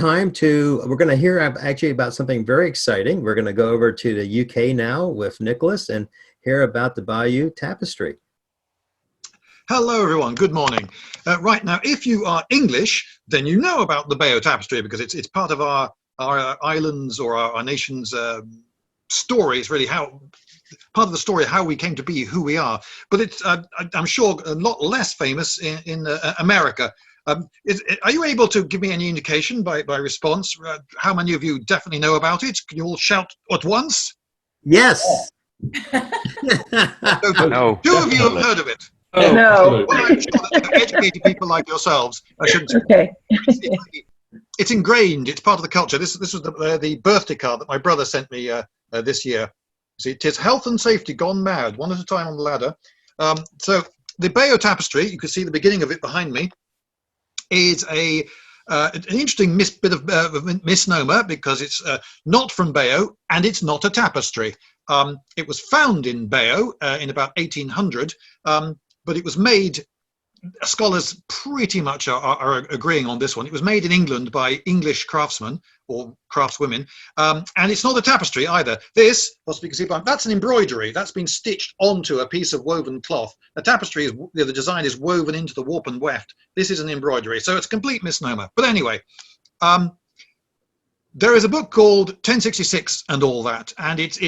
we're going to hear actually about something very exciting. We're going to go over to the UK now with Nicholas and hear about the Bayeux Tapestry. Hello, everyone. Good morning. Right now, if you are English, then you know about the Bayeux Tapestry because it's part of our islands or our nation's story. It's really part of the story how we came to be who we are. But it's I'm sure a lot less famous in America. Are you able to give me any indication by response how many of you definitely know about it? Can you all shout at once? Yes. No, Two of you have heard of it. Oh, no. Well, I'm sure that educated people like yourselves, I shouldn't say. Okay. It's ingrained. It's part of the culture. This was the birthday card that my brother sent me this year. See, it is health and safety gone mad, one at a time on the ladder. So the Bayeux Tapestry, you can see the beginning of it behind me, is an interesting bit of misnomer because it's not from Bayeux and it's not a tapestry. It was found in Bayeux in about 1800, but it was made, scholars pretty much are agreeing on this one. It was made in England by English craftsmen or craftswomen, and it's not a tapestry either. This, possibly you can see, that's an embroidery. That's been stitched onto a piece of woven cloth. A tapestry is, the design is woven into the warp and weft. This is an embroidery, so it's a complete misnomer. But anyway, there is a book called 1066 and all that, and it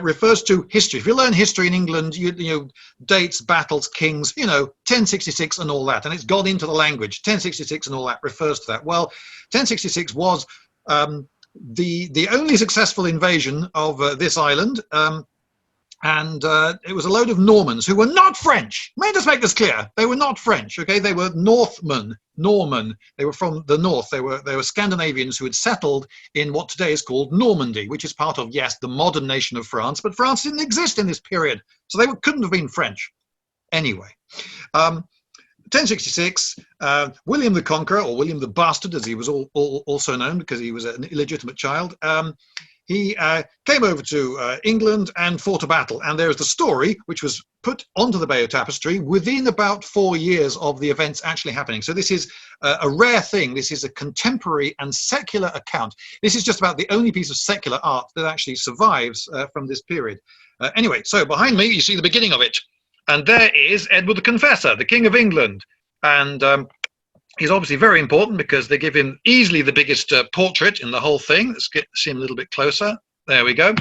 refers to history. If you learn history in England, you know, dates, battles, kings, you know, 1066 and all that, and it's gone into the language. 1066 and all that refers to that. Well, 1066 was the only successful invasion of this island, and it was a load of Normans who were not French. May I just make this clear? They were not French, okay? They were Norman. They were from the north. They were Scandinavians who had settled in what today is called Normandy, which is part of, yes, the modern nation of France, but France didn't exist in this period, so they couldn't have been French. Anyway, 1066, William the Conqueror, or William the Bastard, as he was also known because he was an illegitimate child, he came over to England and fought a battle. And there's the story, which was put onto the Bayeux Tapestry within about 4 years of the events actually happening. So this is a rare thing. This is a contemporary and secular account. This is just about the only piece of secular art that actually survives from this period. Anyway, so behind me, you see the beginning of it. And there is Edward the Confessor, the King of England. And he's obviously very important because they give him easily the biggest portrait in the whole thing. Let's see him a little bit closer. There we go.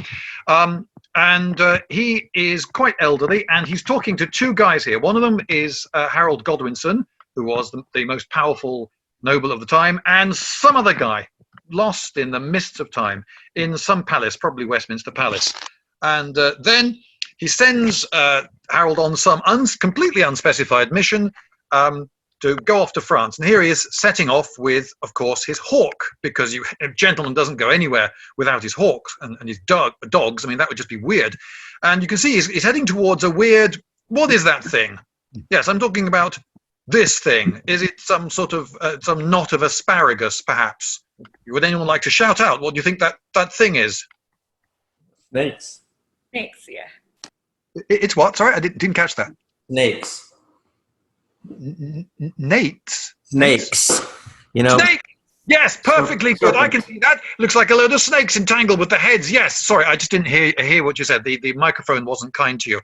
And he is quite elderly, and he's talking to two guys here. One of them is Harold Godwinson, who was the most powerful noble of the time, and some other guy lost in the mists of time in some palace, probably Westminster Palace. And then he sends Harold on some completely unspecified mission to go off to France. And here he is setting off with, of course, his hawk, because a gentleman doesn't go anywhere without his hawks and his dogs. I mean, that would just be weird. And you can see he's heading towards a weird, what is that thing? Yes, I'm talking about this thing. Is it some sort of, some knot of asparagus, perhaps? Would anyone like to shout out what do you think that thing is? Snakes. Snakes, yeah. It's what? Sorry, I didn't catch that. Snakes. Nates? Snakes. You know. Snake! Yes, perfectly good. I can see that. Looks like a load of snakes entangled with the heads. Yes, sorry, I just didn't hear what you said. The microphone wasn't kind to you.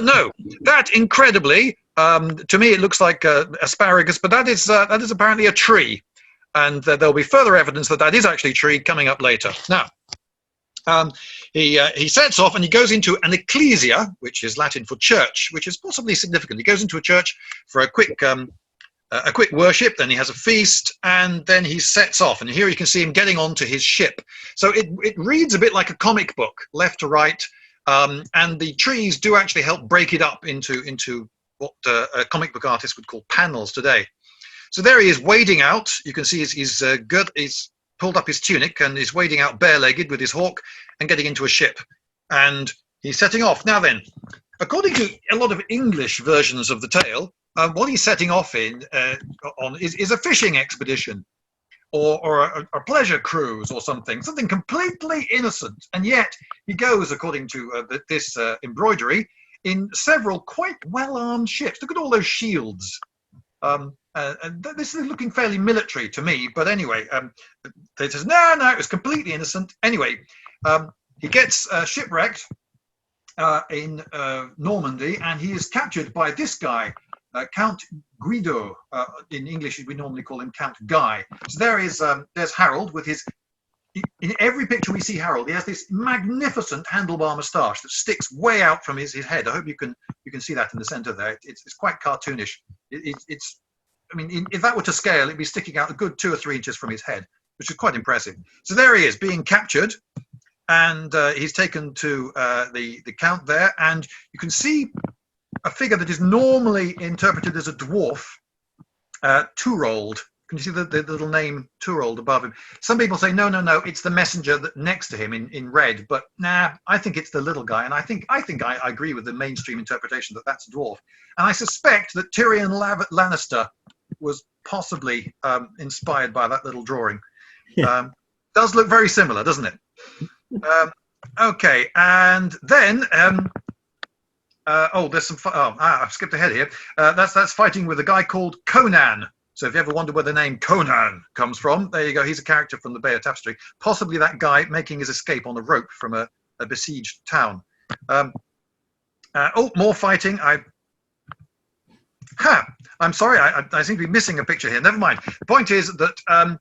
No, that incredibly, to me, it looks like asparagus, but that is apparently a tree. And there'll be further evidence that is actually a tree coming up later. Now, he sets off and he goes into an ecclesia, which is Latin for church, which is possibly significant. He goes into a church for a quick worship, then he has a feast, and then he sets off. And here you can see him getting onto his ship. So it reads a bit like a comic book, left to right, and the trees do actually help break it up into what a comic book artist would call panels today. So there he is wading out. You can see he's pulled up his tunic and is wading out bare-legged with his hawk and getting into a ship. And he's setting off. Now then, according to a lot of English versions of the tale, what he's setting off on is a fishing expedition or a pleasure cruise or something completely innocent. And yet he goes, according to this embroidery, in several quite well-armed ships. Look at all those shields. this is looking fairly military to me, but anyway, they says, no, it was completely innocent. Anyway, he gets shipwrecked in Normandy, and he is captured by this guy, Count Guido. In English, we normally call him Count Guy. So there's Harold with his. In every picture we see Harold, he has this magnificent handlebar moustache that sticks way out from his head. I hope you can see that in the centre there. It's quite cartoonish. It's I mean, if that were to scale, it'd be sticking out a good 2 or 3 inches from his head, which is quite impressive. So there he is, being captured, and he's taken to the count there, and you can see a figure that is normally interpreted as a dwarf, two-rolled. Can you see the little name two-rolled above him? Some people say, no, it's the messenger that next to him in red, but nah, I think it's the little guy, and I think I agree with the mainstream interpretation that that's a dwarf. And I suspect that Tyrion Lannister was possibly inspired by that little drawing. Yeah. Does look very similar, doesn't it? Okay, and then there's some. I've skipped ahead here. That's fighting with a guy called Conan. So if you ever wonder where the name Conan comes from, there you go. He's a character from the Bayeux Tapestry. Possibly that guy making his escape on a rope from a besieged town. More fighting. I'm sorry. I seem to be missing a picture here. Never mind. The point is that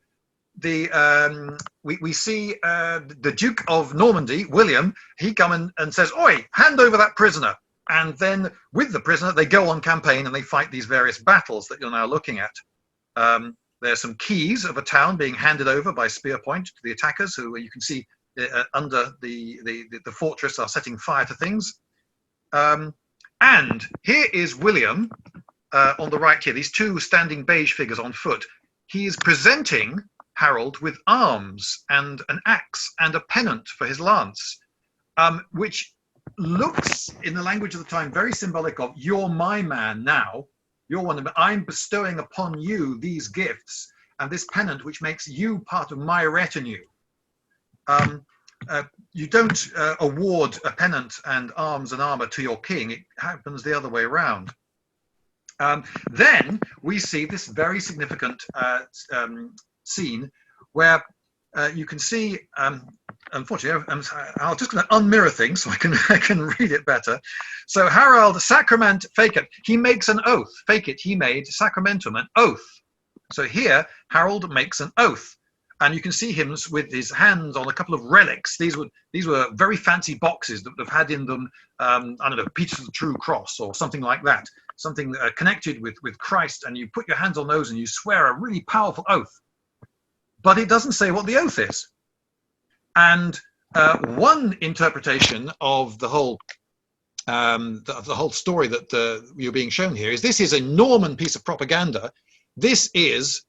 we see the Duke of Normandy, William. He comes and says, "Oi, hand over that prisoner." And then with the prisoner, they go on campaign and they fight these various battles that you're now looking at. There's some keys of a town being handed over by spear point to the attackers, who you can see under the fortress are setting fire to things. And here is William on the right here, these two standing beige figures on foot. He is presenting Harold with arms and an axe and a pennant for his lance, which looks, in the language of the time, very symbolic of, you're my man now. You're one of them. I'm bestowing upon you these gifts and this pennant, which makes you part of my retinue. You don't award a pennant and arms and armor to your king. It happens the other way around. Then we see this very significant scene where you can see, unfortunately, I'm just going to unmirror things so I can read it better. So Harold sacrament facet, he makes an oath. Facet, he made sacramentum, an oath. So here Harold makes an oath, and you can see him with his hands on a couple of relics. These were very fancy boxes that would have had in them, I don't know, pieces of the true cross or something like that, something connected with Christ, and you put your hands on those and you swear a really powerful oath. But it doesn't say what the oath is. And one interpretation of the whole story that you're being shown here is this is a Norman piece of propaganda. This is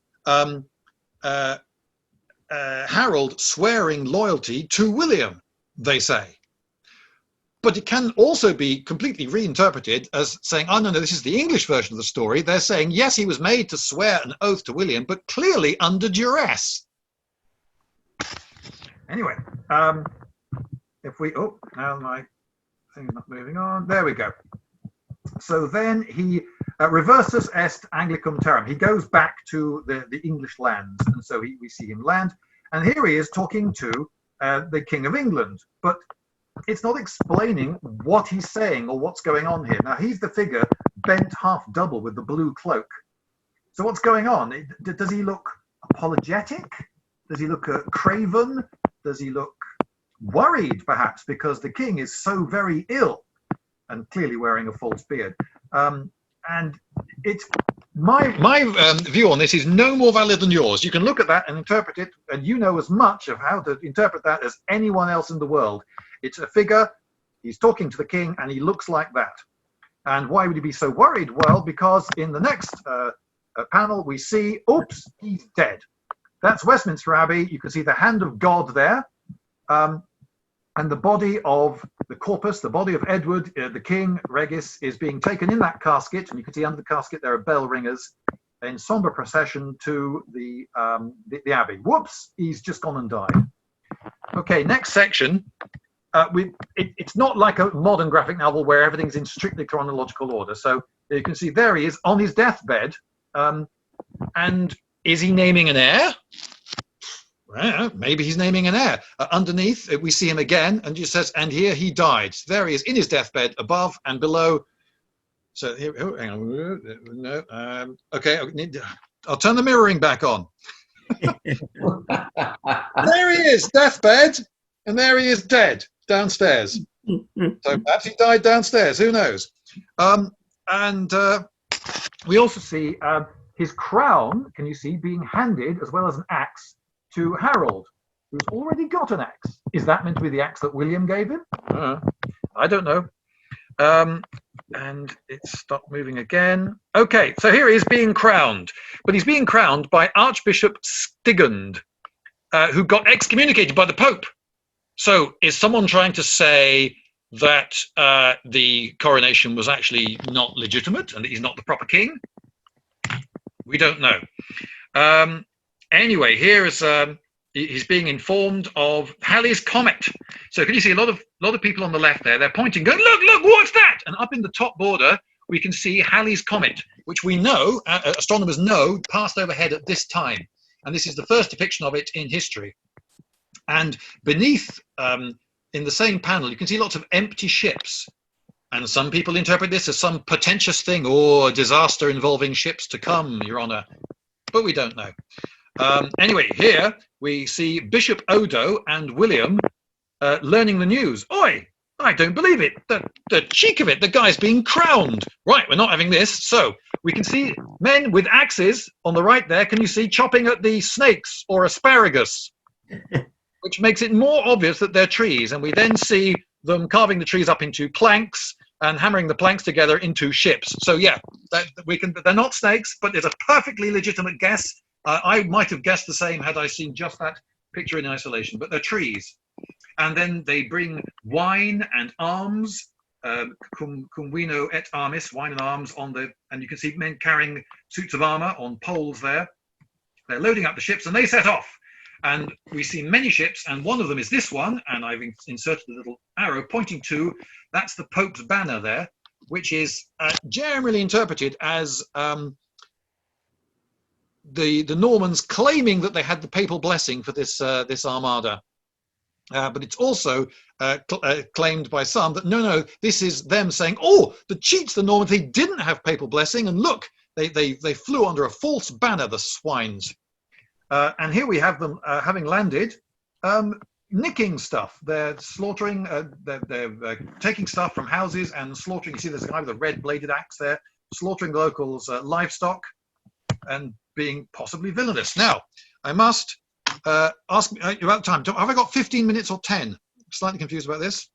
Harold swearing loyalty to William, they say. But it can also be completely reinterpreted as saying, oh, no, this is the English version of the story. They're saying, yes, he was made to swear an oath to William, but clearly under duress. Anyway, if we, now my thing is not moving on. There we go. So then he reversus est Anglicum terram. He goes back to the English lands, and so we see him land. And here he is talking to the King of England, but it's not explaining what he's saying or what's going on here. Now, he's the figure bent half double with the blue cloak. So what's going on? Does he look apologetic? Does he look craven? Does he look worried, perhaps, because the king is so very ill and clearly wearing a false beard? And it's my view on this is no more valid than yours. You can look at that and interpret it, and you know as much of how to interpret that as anyone else in the world. It's a figure, he's talking to the king, and he looks like that. And why would he be so worried? Well, because in the next panel we see, oops, he's dead. That's Westminster Abbey. You can see the hand of God there. And the body of the corpus, the body of Edward, the king, Regis, is being taken in that casket. And you can see under the casket there are bell ringers in somber procession to the Abbey. Whoops, he's just gone and died. Okay, next section. It's not like a modern graphic novel where everything's in strictly chronological order. So you can see there he is on his deathbed. And is he naming an heir? Well, maybe he's naming an heir. Underneath, we see him again, and it says, and here he died. There he is in his deathbed, above and below. So here, oh, hang on. No, okay, I'll turn the mirroring back on. There he is, deathbed, and there he is dead, downstairs. So perhaps he died downstairs, who knows? And we also see his crown, can you see, being handed, as well as an axe, to Harold, who's already got an axe. Is that meant to be the axe that William gave him? I don't know. And it stopped moving again. Okay, so here he is being crowned, but he's being crowned by Archbishop Stigand, who got excommunicated by the Pope. So is someone trying to say that the coronation was actually not legitimate and that he's not the proper king? We don't know. Anyway, here is he's being informed of Halley's Comet. So can you see a lot of people on the left there? They're pointing, going, look, what's that? And up in the top border, we can see Halley's Comet, which we know, astronomers know, passed overhead at this time. And this is the first depiction of it in history. And beneath, in the same panel, you can see lots of empty ships. And some people interpret this as some portentous thing, or a disaster involving ships to come, Your Honour. But we don't know. Anyway, here we see Bishop Odo and William learning the news. Oi, I don't believe it. The cheek of it, the guy's being crowned. Right, we're not having this. So we can see men with axes on the right there. Can you see chopping at the snakes or asparagus? Which makes it more obvious that they're trees. And we then see them carving the trees up into planks and hammering the planks together into ships. So yeah, they're not snakes, but it's a perfectly legitimate guess. I might have guessed the same had I seen just that picture in isolation, but they're trees. And then they bring wine and arms, cum vino et armis, wine and arms and you can see men carrying suits of armor on poles there. They're loading up the ships and they set off. And we see many ships, and one of them is this one, and I've inserted a little arrow pointing to, that's the Pope's banner there, which is generally interpreted as the Normans claiming that they had the papal blessing for this armada. But it's also claimed by some that no, this is them saying, oh, the cheats, the Normans, they didn't have papal blessing, and look, they flew under a false banner, the swines. And here we have them having landed, nicking stuff. They're slaughtering, they're taking stuff from houses and slaughtering. You see there's a guy with a red bladed axe there, slaughtering the locals' livestock and being possibly villainous. Now, I must ask about time. Have I got 15 minutes or 10? Slightly confused about this.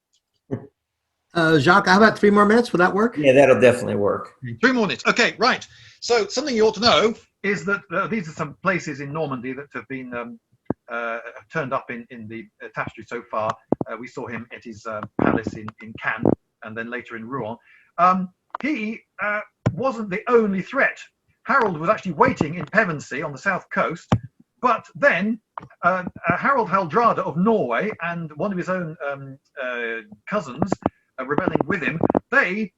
Jacques, how about 3 more minutes? Would that work? Yeah, that'll definitely work. 3 more minutes. Okay, right. So something you ought to know is that these are some places in Normandy that have been turned up in the tapestry so far. We saw him at his palace in Cannes and then later in Rouen. He wasn't the only threat. Harold was actually waiting in Pevensey on the south coast, but then Harold Hardrada of Norway and one of his own cousins rebelling with him, they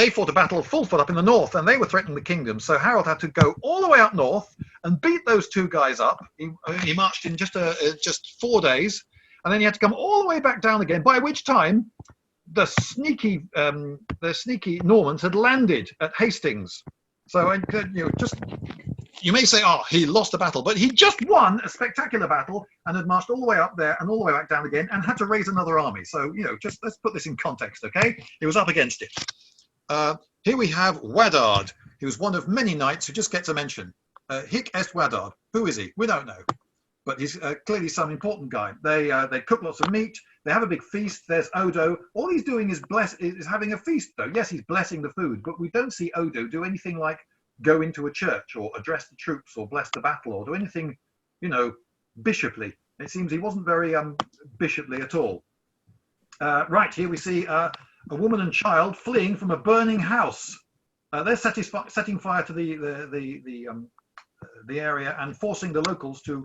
fought a battle of Fulford up in the north, and they were threatening the kingdom. So Harold had to go all the way up north and beat those 2 guys up. He marched in just 4 days, and then he had to come all the way back down again. By which time, the sneaky Normans had landed at Hastings. So you may say, oh, he lost a battle, but he just won a spectacular battle and had marched all the way up there and all the way back down again and had to raise another army. So, just let's put this in context, okay? He was up against it. Here we have Waddard. He was one of many knights who just gets a mention. Hic est Waddard. Who is he? We don't know. But he's clearly some important guy. They cook lots of meat. They have a big feast. There's Odo. All he's doing is having a feast, though. Yes, he's blessing the food, but we don't see Odo do anything like go into a church or address the troops or bless the battle or do anything, bishoply. It seems he wasn't very bishoply at all. Right, here we see a woman and child fleeing from a burning house. They're setting fire to the area and forcing the locals to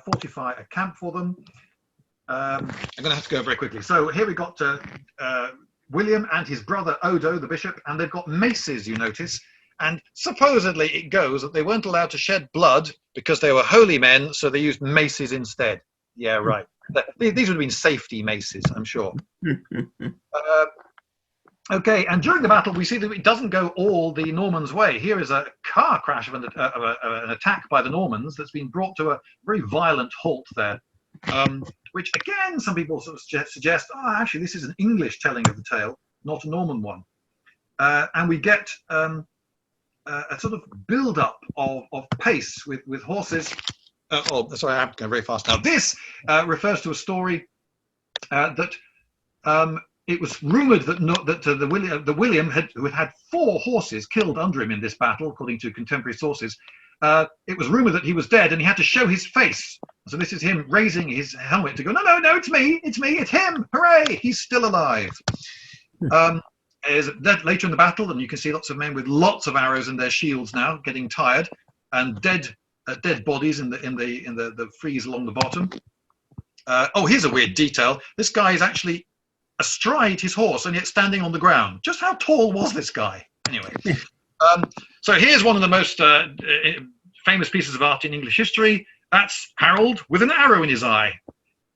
fortify a camp for them. I'm going to have to go very quickly. So here we got William and his brother Odo, the bishop, and they've got maces, you notice. And supposedly it goes that they weren't allowed to shed blood because they were holy men, so they used maces instead. Yeah, right. These would have been safety maces, I'm sure. Okay, and during the battle, we see that it doesn't go all the Normans' way. Here is a car crash of an attack by the Normans that's been brought to a very violent halt there, which, again, some people sort of suggest, oh, actually, this is an English telling of the tale, not a Norman one. And we get a sort of build-up of pace with horses. Oh, sorry, I'm going very fast now. This refers to a story that it was rumoured that the William who had 4 horses killed under him in this battle, according to contemporary sources. It was rumoured that he was dead, and he had to show his face. So this is him raising his helmet to go, no, it's me, it's him, hooray, he's still alive. Later in the battle, and you can see lots of men with lots of arrows in their shields now, getting tired, and dead bodies in the frieze along the bottom. Oh, here's a weird detail. This guy is actually astride his horse and yet standing on the ground. Just how tall was this guy? Anyway, so here's one of the most famous pieces of art in English history. That's Harold with an arrow in his eye.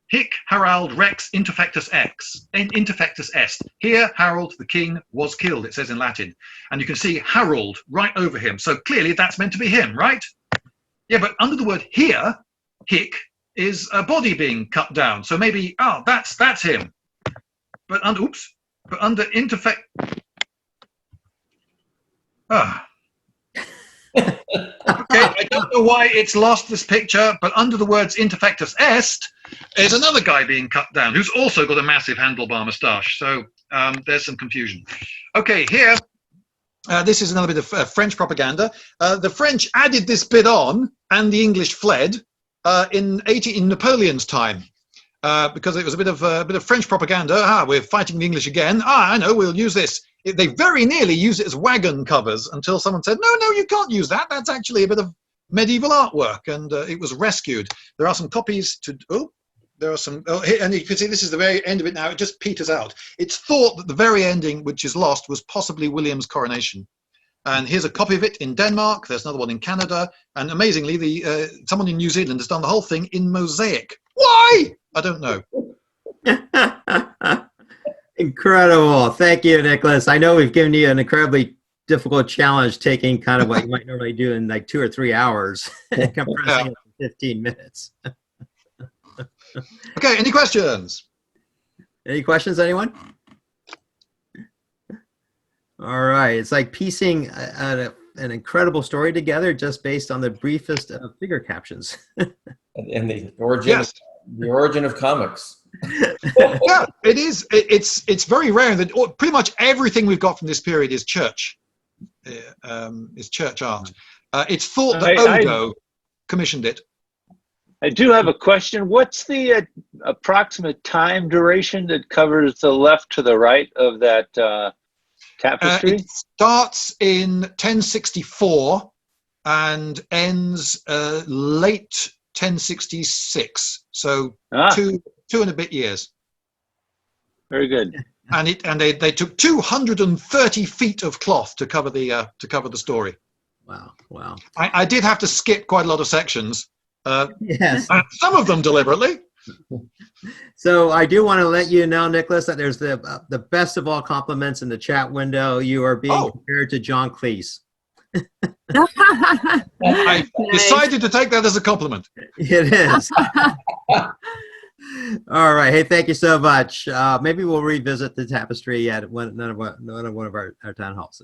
Hic Harald Rex interfectus est. Here, Harold the king was killed, it says in Latin. And you can see Harold right over him. So clearly that's meant to be him, right? Yeah, but under the word here, hic, is a body being cut down. So maybe, oh, that's him. But under interfect. Okay, I don't know why it's lost this picture, but under the words interfectus est is another guy being cut down who's also got a massive handlebar moustache. So there's some confusion. Okay, here, this is another bit of French propaganda. The French added this bit on, and the English fled in Napoleon's time. Because it was a bit of French propaganda. We're fighting the English again. I know, we'll use this. They very nearly used it as wagon covers until someone said, no, you can't use that. That's actually a bit of medieval artwork, and it was rescued. There are some copies there are some, and you can see this is the very end of it now. It just peters out. It's thought that the very ending, which is lost, was possibly William's coronation. And here's a copy of it in Denmark. There's another one in Canada. And amazingly, someone in New Zealand has done the whole thing in mosaic. Why? I don't know. Incredible. Thank you, Nicholas. I know we've given you an incredibly difficult challenge, taking kind of what you might normally do in like 2 or 3 hours and compressing it in 15 minutes. Okay, any questions? Any questions, anyone? All right. It's like piecing an incredible story together just based on the briefest of figure captions. And the origin, yes. The origin of comics. Yeah, it is. It's very rare that pretty much everything we've got from this period is church. Is church art. It's thought that Odo commissioned it. I do have a question. What's the approximate time duration that covers the left to the right of that tapestry? It starts in 1064 and ends late 1066. So two and a bit years. Very good. And they took 230 feet of cloth to cover the story. Wow. I did have to skip quite a lot of sections. Yes. Some of them deliberately. So I do want to let you know, Nicholas, that there's the best of all compliments in the chat window. You are being compared to John Cleese. I decided to take that as a compliment. It is. All right. Hey, thank you so much. Maybe we'll revisit the tapestry at one of our town halls.